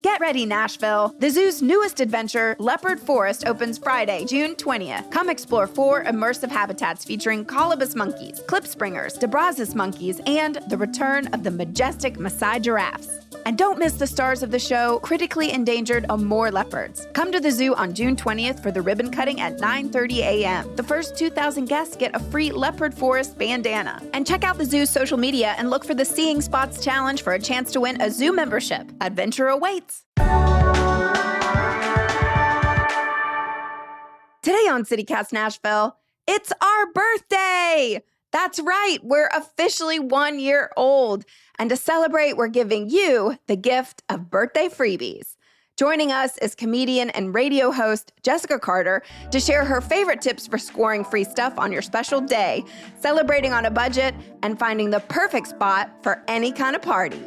Get ready, Nashville. The zoo's newest adventure, Leopard Forest, opens Friday, June 20th. Come explore 4 immersive habitats featuring colobus monkeys, klipspringers, DeBrazis monkeys, and the return of the majestic Maasai giraffes. And don't miss the stars of the show, critically endangered Amur leopards. Come to the zoo on June 20th for the ribbon cutting at 9:30 a.m. The first 2,000 guests get a free Leopard Forest bandana. And check out the zoo's social media and look for the Seeing Spots Challenge for a chance to win a zoo membership. Adventure awaits. Today on City Cast Nashville, it's our birthday! That's right, we're officially 1 year old. And to celebrate, we're giving you the gift of birthday freebies. Joining us is comedian and radio host Jessica Carter to share her favorite tips for scoring free stuff on your special day, celebrating on a budget, and finding the perfect spot for any kind of party.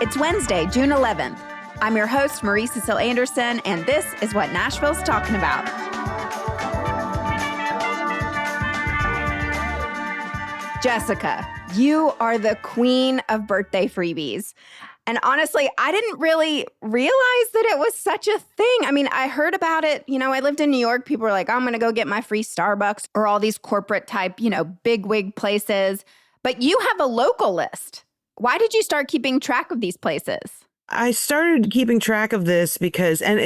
It's Wednesday, June 11th. I'm your host, Marie Cecile Anderson, and this is what Nashville's talking about. Jessica, you are the queen of birthday freebies. And honestly, I didn't really realize that it was such a thing. I mean, I heard about it. I lived in New York. People were like, I'm going to go get my free Starbucks or all these corporate type, big wig places. But you have a local list. Why did you start keeping track of these places? I started keeping track of this because, and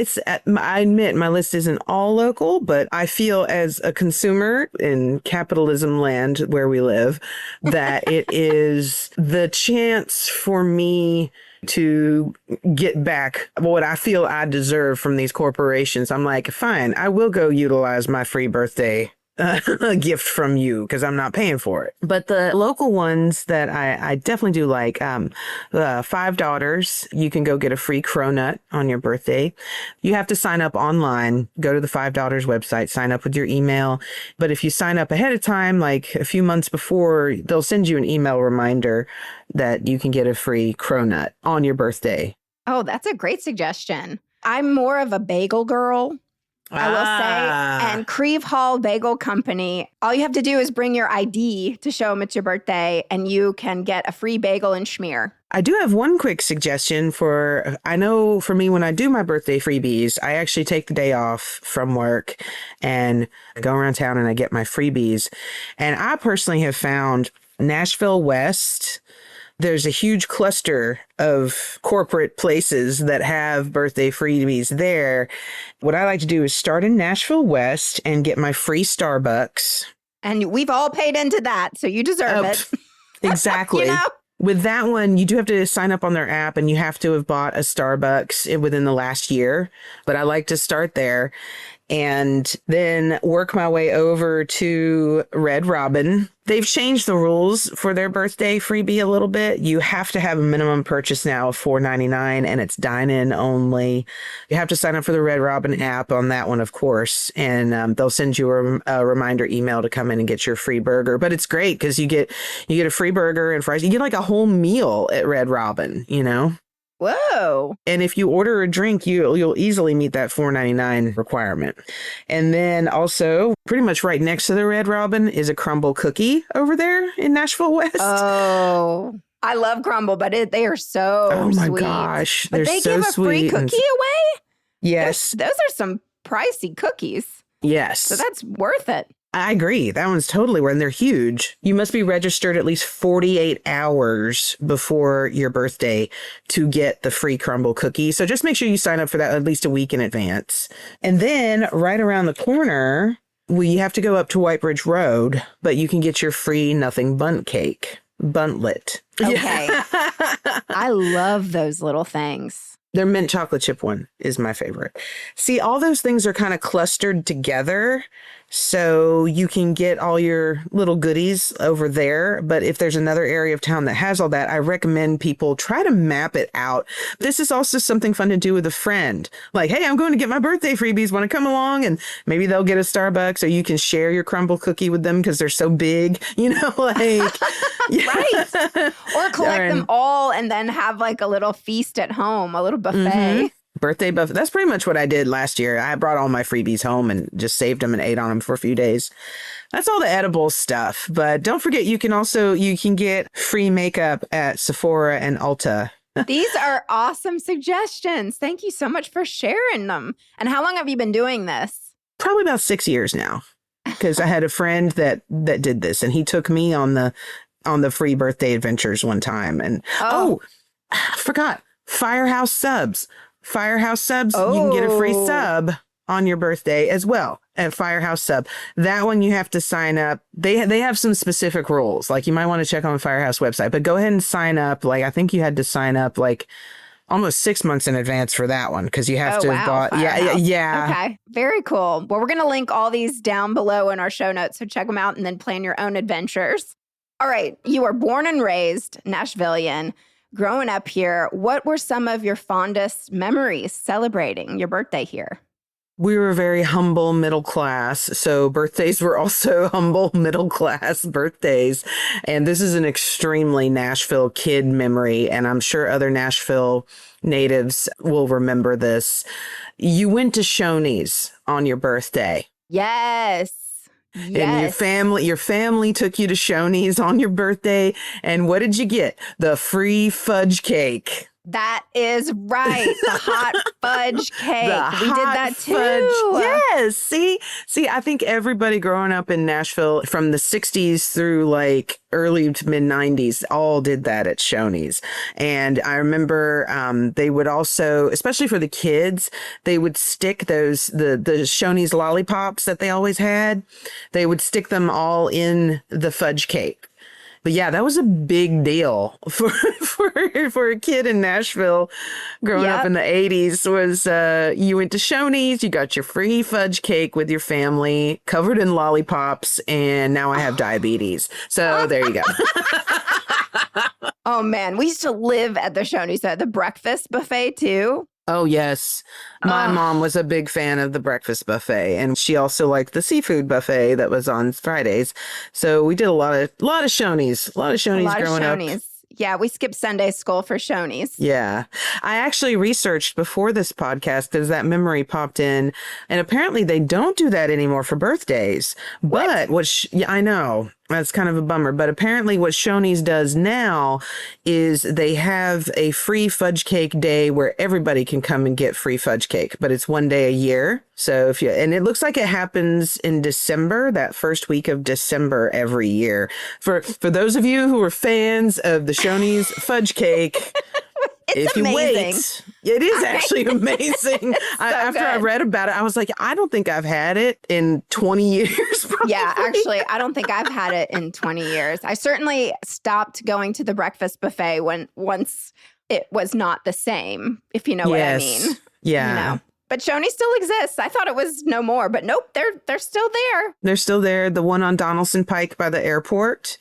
I admit my list isn't all local, but I feel as a consumer in capitalism land where we live, that it is the chance for me to get back what I feel I deserve from these corporations. I'm like, fine, I will go utilize my free birthday a gift from you because I'm not paying for it. But the local ones that I definitely do like, the Five Daughters, you can go get a free cronut on your birthday. You have to sign up online, go to the Five Daughters website, sign up with your email. But if you sign up ahead of time, like a few months before, they'll send you an email reminder that you can get a free cronut on your birthday. Oh, that's a great suggestion. I'm more of a bagel girl, I will say. And Creve Hall Bagel Company, all you have to do is bring your ID to show them it's your birthday, and you can get a free bagel and schmear. I do have one quick suggestion I know for me, when I do my birthday freebies, I actually take the day off from work and go around town and I get my freebies. And I personally have found Nashville West, there's a huge cluster of corporate places that have birthday freebies there. What I like to do is start in Nashville West and get my free Starbucks. And we've all paid into that, so you deserve it. Exactly. With that one, you do have to sign up on their app and you have to have bought a Starbucks within the last year. But I like to start there and then work my way over to Red Robin. They've changed the rules for their birthday freebie a little bit. You have to have a minimum purchase now of $4.99 and it's dine-in only. You have to sign up for the Red Robin app on that one, of course. And they'll send you a reminder email to come in and get your free burger. But it's great because you get a free burger and fries. You get like a whole meal at Red Robin, Whoa. And if you order a drink, you'll easily meet that $4.99 requirement. And then also, pretty much right next to the Red Robin is a Crumble cookie over there in Nashville West. Oh, I love Crumble, but they are so oh my sweet. Gosh, but they're they so give a free cookie away? Yes. Those are some pricey cookies. Yes. So that's worth it. I agree. That one's totally worth it. They're huge. You must be registered at least 48 hours before your birthday to get the free Crumble cookie. So just make sure you sign up for that at least a week in advance. And then right around the corner, we have to go up to White Bridge Road, but you can get your free nothing bundt cake. Buntlet. Okay. I love those little things. Their mint chocolate chip one is my favorite. See, all those things are kind of clustered together, so you can get all your little goodies over there. But if there's another area of town that has all that, I recommend people try to map it out. This is also something fun to do with a friend. Like, hey, I'm going to get my birthday freebies. Want to come along? And maybe they'll get a Starbucks, or you can share your Crumble cookie with them because they're so big, like. Right. Or collect them all and then have like a little feast at home, a little buffet. Mm-hmm. Birthday buffet. That's pretty much what I did last year. I brought all my freebies home and just saved them and ate on them for a few days. That's all the edible stuff. But don't forget, you can get free makeup at Sephora and Ulta. These are awesome suggestions. Thank you so much for sharing them. And how long have you been doing this? Probably about 6 years now, because I had a friend that did this, and he took me on the free birthday adventures one time. And I forgot, Firehouse subs. Firehouse subs, you can get a free sub on your birthday as well at Firehouse Sub. That one you have to sign up. They have some specific rules. Like, you might want to check on the Firehouse website, but go ahead and sign up. Like, I think you had to sign up like almost 6 months in advance for that one, because you have to have bought. Yeah. Okay. Very cool. Well, we're going to link all these down below in our show notes, so check them out and then plan your own adventures. All right. You were born and raised Nashvilleian. Growing up here, what were some of your fondest memories celebrating your birthday here? We were very humble middle class, so birthdays were also humble middle class birthdays. And this is an extremely Nashville kid memory, and I'm sure other Nashville natives will remember this. You went to Shoney's on your birthday. Yes. And your family took you to Shoney's on your birthday. And what did you get? The free fudge cake. That is right. The hot fudge cake. We did that too. Yes. See, I think everybody growing up in Nashville from the 60s through like early to mid 90s all did that at Shoney's. And I remember they would also, especially for the kids, they would stick the Shoney's lollipops that they always had. They would stick them all in the fudge cake. But yeah, that was a big deal for a kid in Nashville growing up in the 80s. Was you went to Shoney's, you got your free fudge cake with your family, covered in lollipops, and now I have diabetes. So there you go. Oh man, we used to live at the Shoney's at the breakfast buffet too. Oh, yes. My mom was a big fan of the breakfast buffet, and she also liked the seafood buffet that was on Fridays. So we did a lot of Shoney's growing up. Yeah, we skipped Sunday school for Shoney's. Yeah. I actually researched before this podcast because that memory popped in, and apparently they don't do that anymore for birthdays. But I know. That's kind of a bummer. But apparently what Shoney's does now is they have a free fudge cake day where everybody can come and get free fudge cake, but it's one day a year. So and it looks like it happens in December, that first week of December every year. For those of you who are fans of the Shoney's fudge cake, It's amazing. It is actually amazing. After I read about it, I was like, I don't think I've had it in 20 years. Probably. Yeah, actually, I don't think I've had it in 20 years. I certainly stopped going to the breakfast buffet once it was not the same, if you know what I mean. Yeah. You know? But Shoney still exists. I thought it was no more, but nope, they're still there. They're still there. The one on Donaldson Pike by the airport.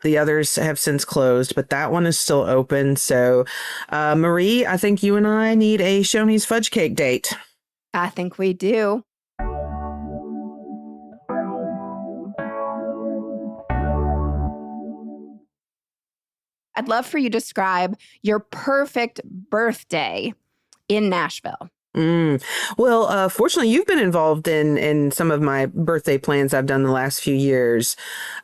The others have since closed, but that one is still open. So, Marie, I think you and I need a Shoney's fudge cake date. I think we do. I'd love for you to describe your perfect birthday in Nashville. Well, fortunately, you've been involved in some of my birthday plans I've done the last few years.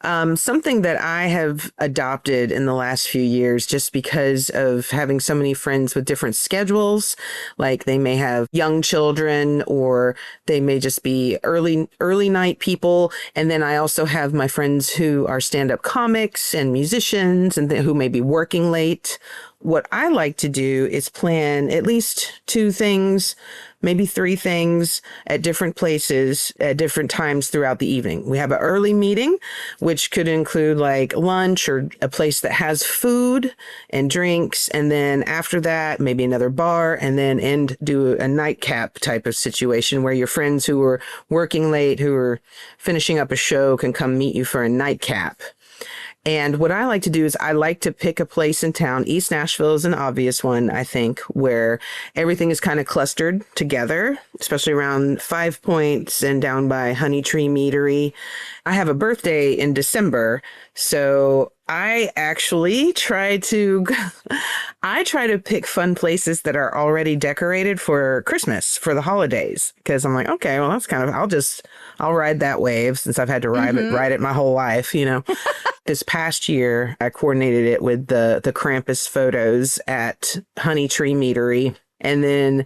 Something that I have adopted in the last few years, just because of having so many friends with different schedules, like they may have young children or they may just be early night people. And then I also have my friends who are stand-up comics and musicians and who may be working late. What I like to do is plan at least 2 things, maybe 3 things at different places at different times throughout the evening. We have an early meeting, which could include like lunch or a place that has food and drinks. And then after that, maybe another bar, and then do a nightcap type of situation where your friends who are working late, who are finishing up a show, can come meet you for a nightcap. And what I like to do is I like to pick a place in town. East Nashville is an obvious one, I think, where everything is kind of clustered together, especially around 5 Points and down by Honey Tree Meadery. I have a birthday in December, so I actually try to I try to pick fun places that are already decorated for Christmas, for the holidays, because I'm like, okay, well, that's kind of, I'll ride that wave since I've had to ride it my whole life, you know. This past year, I coordinated it with the Krampus photos at Honey Tree Meadery. And then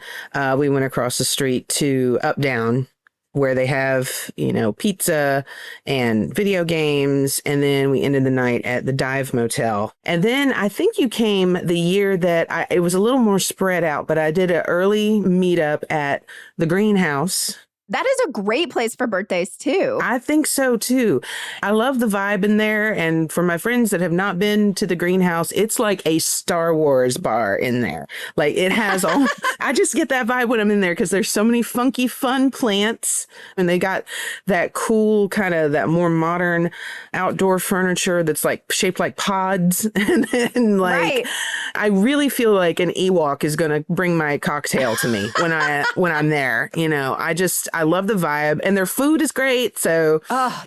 we went across the street to Up Down, where they have, you know, pizza and video games. And then we ended the night at the Dive Motel. And then I think you came the year that it was a little more spread out, but I did an early meetup at the Greenhouse. That is a great place for birthdays, too. I think so, too. I love the vibe in there. And for my friends that have not been to the Greenhouse, it's like a Star Wars bar in there. Like it has all, I just get that vibe when I'm in there because there's so many funky, fun plants. And they got that cool kind of that more modern outdoor furniture that's like shaped like pods. and like, right. I really feel like an Ewok is going to bring my cocktail to me when I'm there. You know, I love the vibe and their food is great. So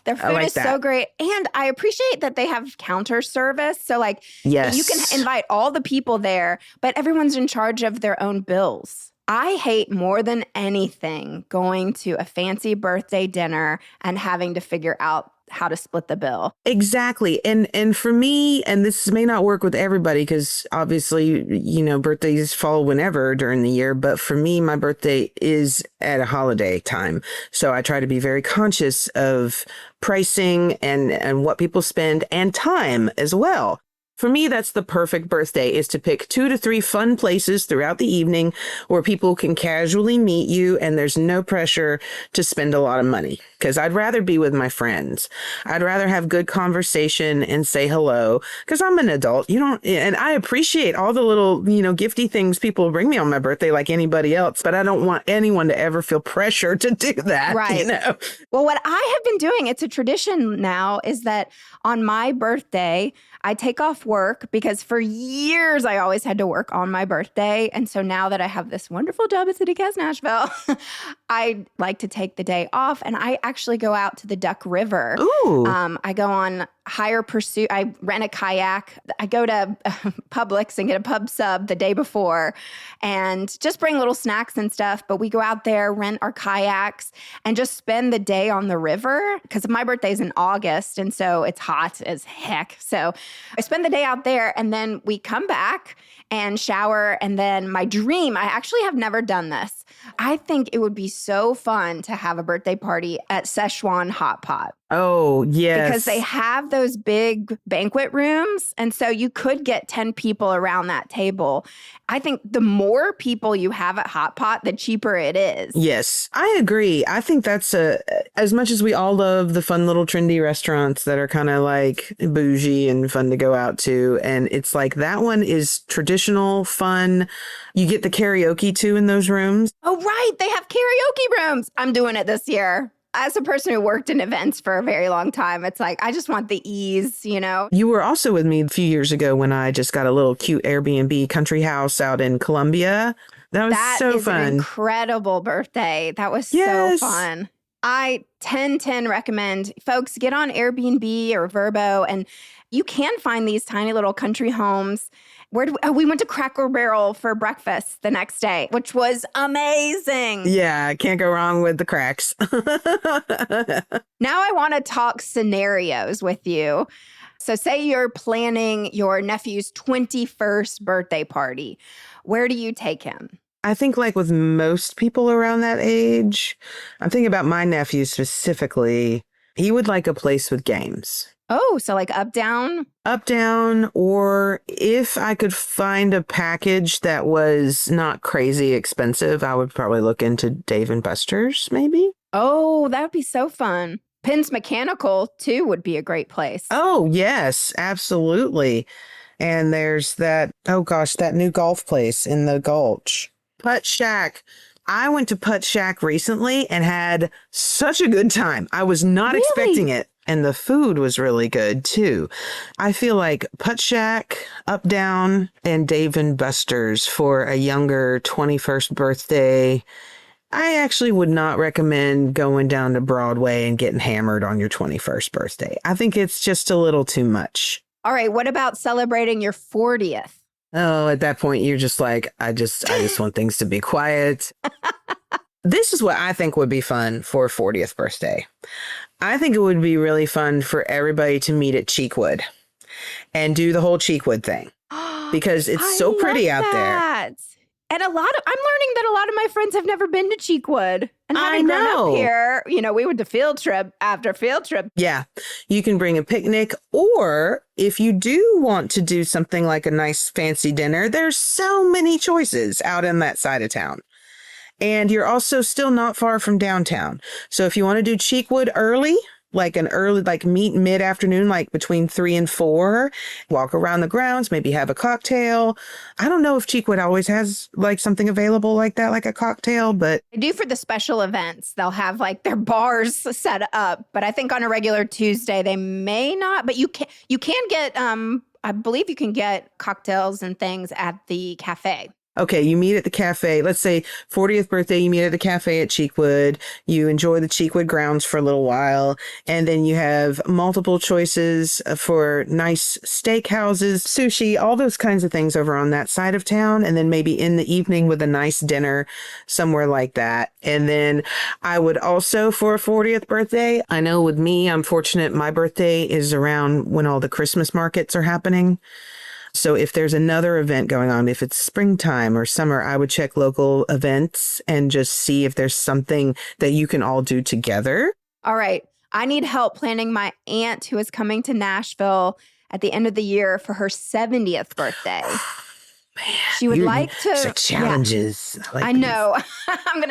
their food is so great. And I appreciate that they have counter service. So like yes. You can invite all the people there, but everyone's in charge of their own bills. I hate more than anything going to a fancy birthday dinner and having to figure out how to split the bill. Exactly. And for me, and this may not work with everybody because obviously, you know, birthdays fall whenever during the year. But for me, my birthday is at a holiday time. So I try to be very conscious of pricing and what people spend and time as well. For me, that's the perfect birthday, is to pick 2 to 3 fun places throughout the evening where people can casually meet you and there's no pressure to spend a lot of money. Because I'd rather be with my friends. I'd rather have good conversation and say hello because I'm an adult. And I appreciate all the little, you know, gifty things people bring me on my birthday like anybody else, but I don't want anyone to ever feel pressure to do that. Right. You know? Well, what I have been doing, it's a tradition now, is that on my birthday, I take off work because for years I always had to work on my birthday. And so now that I have this wonderful job at City Cast Nashville, I like to take the day off and I actually go out to the Duck River. Ooh. I go on higher pursuit. I rent a kayak. I go to Publix and get a pub sub the day before and just bring little snacks and stuff. But we go out there, rent our kayaks and just spend the day on the river because my birthday's in August. And so it's hot as heck. So I spend the day out there and then we come back and shower. And then my dream, I actually have never done this. I think it would be so fun to have a birthday party at Szechuan Hot Pot. Oh, yes. Because they have those big banquet rooms. And so you could get 10 people around that table. I think the more people you have at Hot Pot, the cheaper it is. Yes, I agree. I think that's as much as we all love the fun little trendy restaurants that are kind of like bougie and fun to go out to. And it's like that one is traditional, fun. You get the karaoke too in those rooms. Oh, right. They have karaoke rooms. I'm doing it this year. As a person who worked in events for a very long time, it's like, I just want the ease, you know? You were also with me a few years ago when I just got a little cute Airbnb country house out in Columbia. That was so fun. An incredible birthday. That was so fun. I 10/10 recommend folks get on Airbnb or Vrbo, and you can find these tiny little country homes. We went to Cracker Barrel for breakfast the next day, which was amazing. Yeah, can't go wrong with the cracks. Now I want to talk scenarios with you. So say you're planning your nephew's 21st birthday party. Where do you take him? I think like with most people around that age, I'm thinking about my nephew specifically. He would like a place with games. Oh, so like Up Down? Up Down, or if I could find a package that was not crazy expensive, I would probably look into Dave & Buster's, maybe. Oh, that would be so fun. Penn's Mechanical, too, would be a great place. Oh, yes, absolutely. And there's that new golf place in the Gulch. Putt Shack. I went to Putt Shack recently and had such a good time. I was not expecting it. And the food was really good, too. I feel like Putt Shack, Up Down, and Dave & Buster's for a younger 21st birthday. I actually would not recommend going down to Broadway and getting hammered on your 21st birthday. I think it's just a little too much. All right, what about celebrating your 40th? Oh, at that point, you're just like, I just want things to be quiet. This is what I think would be fun for a 40th birthday. I think it would be really fun for everybody to meet at Cheekwood and do the whole Cheekwood thing because it's so pretty out there. And I'm learning that a lot of my friends have never been to Cheekwood. And having grown up here, we went to field trip after field trip. Yeah, you can bring a picnic, or if you do want to do something like a nice fancy dinner, there's so many choices out in that side of town. And you're also still not far from downtown. So if you want to do Cheekwood early, meet mid-afternoon, like between 3 and 4, walk around the grounds, maybe have a cocktail. I don't know if Cheekwood always has like something available like that, like a cocktail, but they do for the special events. They'll have like their bars set up, but I think on a regular Tuesday they may not, but you can get, I believe you can get cocktails and things at the cafe. Okay, you meet at the cafe. Let's say 40th birthday, you meet at the cafe at Cheekwood. You enjoy the Cheekwood grounds for a little while. And then you have multiple choices for nice steakhouses, sushi, all those kinds of things over on that side of town. And then maybe in the evening with a nice dinner somewhere like that. And then I would also, for a 40th birthday, I know with me, I'm fortunate my birthday is around when all the Christmas markets are happening. So if there's another event going on, if it's springtime or summer, I would check local events and just see if there's something that you can all do together. All right. I need help planning my aunt who is coming to Nashville at the end of the year for her 70th birthday. Man, she would like to. Such challenges. Yeah. I know. I'm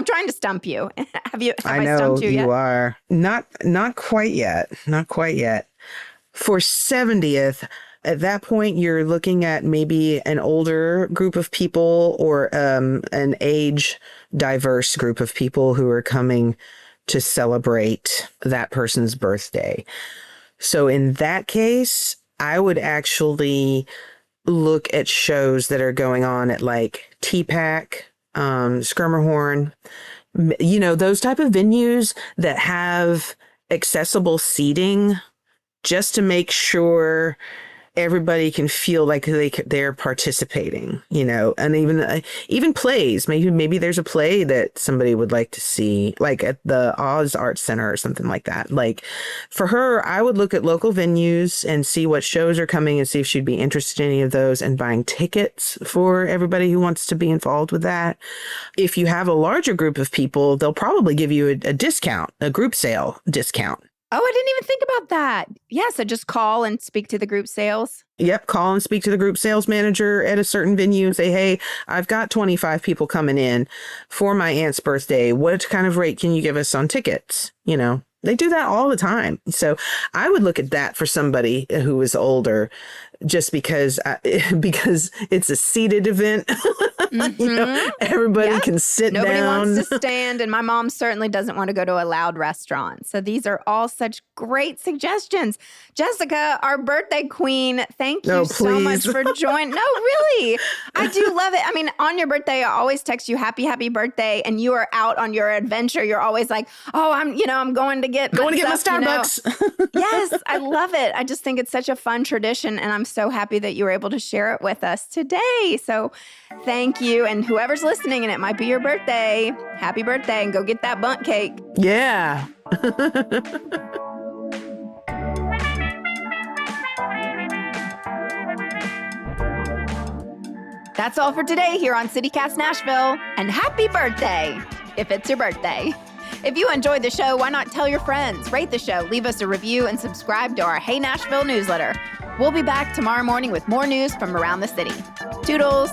trying to stump you. Have I stumped you yet? You are. Not quite yet. Not quite yet. For 70th, at that point, you're looking at maybe an older group of people or an age diverse group of people who are coming to celebrate that person's birthday. So in that case, I would actually look at shows that are going on at like T-Pack, Skirmerhorn, those type of venues that have accessible seating just to make sure everybody can feel like they're participating, and even plays. Maybe there's a play that somebody would like to see, like at the Oz Arts Center or something like that. Like for her, I would look at local venues and see what shows are coming and see if she'd be interested in any of those and buying tickets for everybody who wants to be involved with that. If you have a larger group of people, they'll probably give you a discount, a group sale discount. Oh, I didn't even think about that. Yeah, so just call and speak to the group sales. Yep, call and speak to the group sales manager at a certain venue and say, hey, I've got 25 people coming in for my aunt's birthday. What kind of rate can you give us on tickets? They do that all the time. So I would look at that for somebody who is older, just because it's a seated event. Mm-hmm. Everybody can sit Nobody down. Nobody wants to stand, and my mom certainly doesn't want to go to a loud restaurant. So these are all such great suggestions. Jessica, our birthday queen, thank you so much for joining. No, really. I do love it. I mean, on your birthday, I always text you happy birthday, and you are out on your adventure. You're always like, oh, I'm going to get my Starbucks. Yes, I love it. I just think it's such a fun tradition, and I'm so happy that you were able to share it with us today. So thank you. And whoever's listening, and it might be your birthday, happy birthday, and go get that bundt cake. Yeah. That's all for today here on City Cast Nashville. And happy birthday, if it's your birthday. If you enjoyed the show, why not tell your friends, rate the show, leave us a review, and subscribe to our Hey Nashville newsletter. We'll be back tomorrow morning with more news from around the city. Toodles.